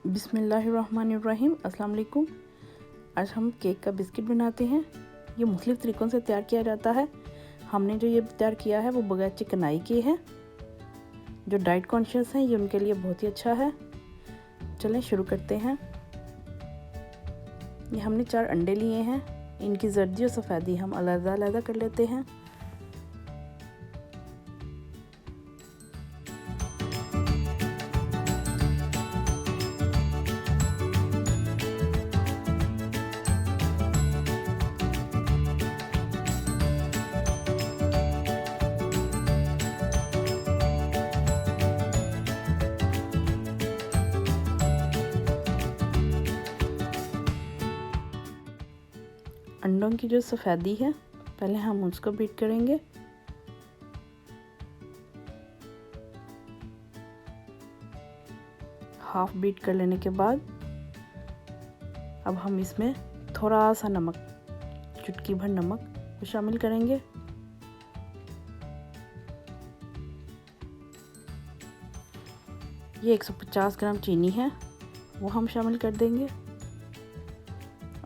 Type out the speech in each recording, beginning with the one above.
बिस्मिल्लाहिर्रहमानिर्रहीम। अस्सलाम वालेकुम। आज हम केक का बिस्किट बनाते हैं। ये मुख्तलिफ़ तरीक़ों से तैयार किया जाता है। हमने जो ये तैयार किया है वो बगैर चिकनाई के है। जो डाइट कॉन्शियस हैं ये उनके लिए बहुत ही अच्छा है। चलें शुरू करते हैं। ये हमने 4 अंडे लिए हैं। इनकी जर्दी और सफ़ेदी हम अलग-अलग कर लेते हैं। अंडों की जो सफ़ेदी है पहले हम उसको बीट करेंगे। हाफ बीट कर लेने के बाद अब हम इसमें थोड़ा सा नमक, चुटकी भर नमक को शामिल करेंगे। ये 150 ग्राम चीनी है वो हम शामिल कर देंगे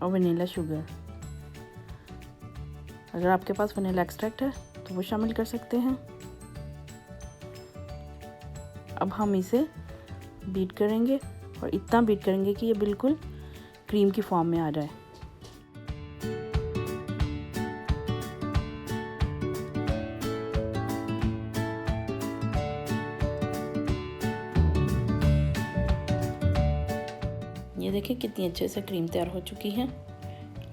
और वनीला शुगर। अगर आपके पास वनीला एक्सट्रैक्ट है तो वो शामिल कर सकते हैं। अब हम इसे बीट करेंगे और इतना बीट करेंगे कि ये बिल्कुल क्रीम की फॉर्म में आ जाए। ये देखिए कितनी अच्छे से क्रीम तैयार हो चुकी है।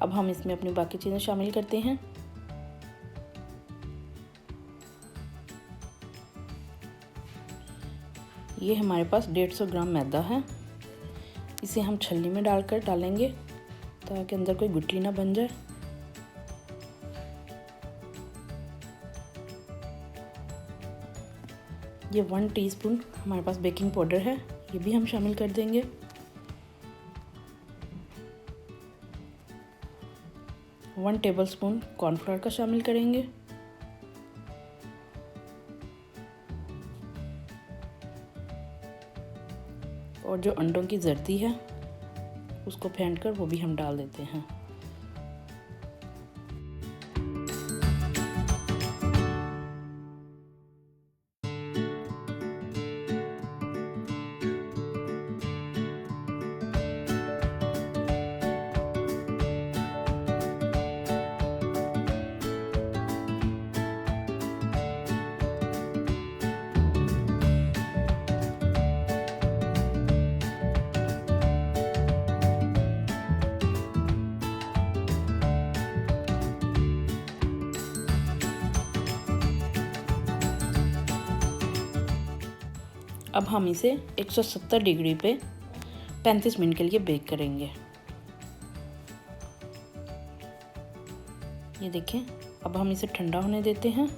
अब हम इसमें अपनी बाकी चीज़ें शामिल करते हैं। ये हमारे पास 150 ग्राम मैदा है। इसे हम छलनी में डालेंगे ताकि अंदर कोई गुठली ना बन जाए। ये 1 टीस्पून हमारे पास बेकिंग पाउडर है, ये भी हम शामिल कर देंगे। वन टेबलस्पून कॉर्नफ्लोर का शामिल करेंगे। और जो अंडों की जर्दी है उसको फेंट कर वो भी हम डाल देते हैं। अब हम इसे 170 डिग्री पे 35 मिनट के लिए बेक करेंगे। ये देखें, अब हम इसे ठंडा होने देते हैं।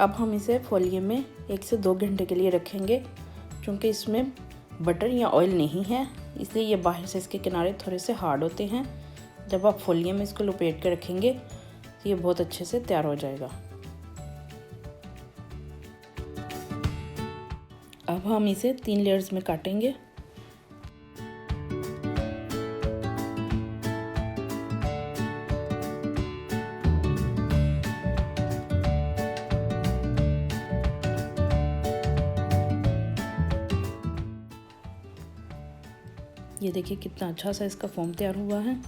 अब हम इसे फोलिये में 1 से 2 घंटे के लिए रखेंगे। क्योंकि इसमें बटर या ऑयल नहीं है इसलिए ये बाहर से इसके किनारे थोड़े से हार्ड होते हैं। जब आप फोलिये में इसको लपेट कर रखेंगे तो ये बहुत अच्छे से तैयार हो जाएगा। अब हम इसे 3 लेयर्स में काटेंगे। ये देखिए कितना अच्छा सा इसका फॉर्म तैयार हुआ है।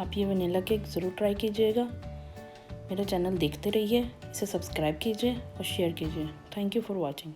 आप ये वनीला केक ज़रूर ट्राई कीजिएगा। मेरा चैनल देखते रहिए, इसे सब्सक्राइब कीजिए और शेयर कीजिए। Thank you for watching.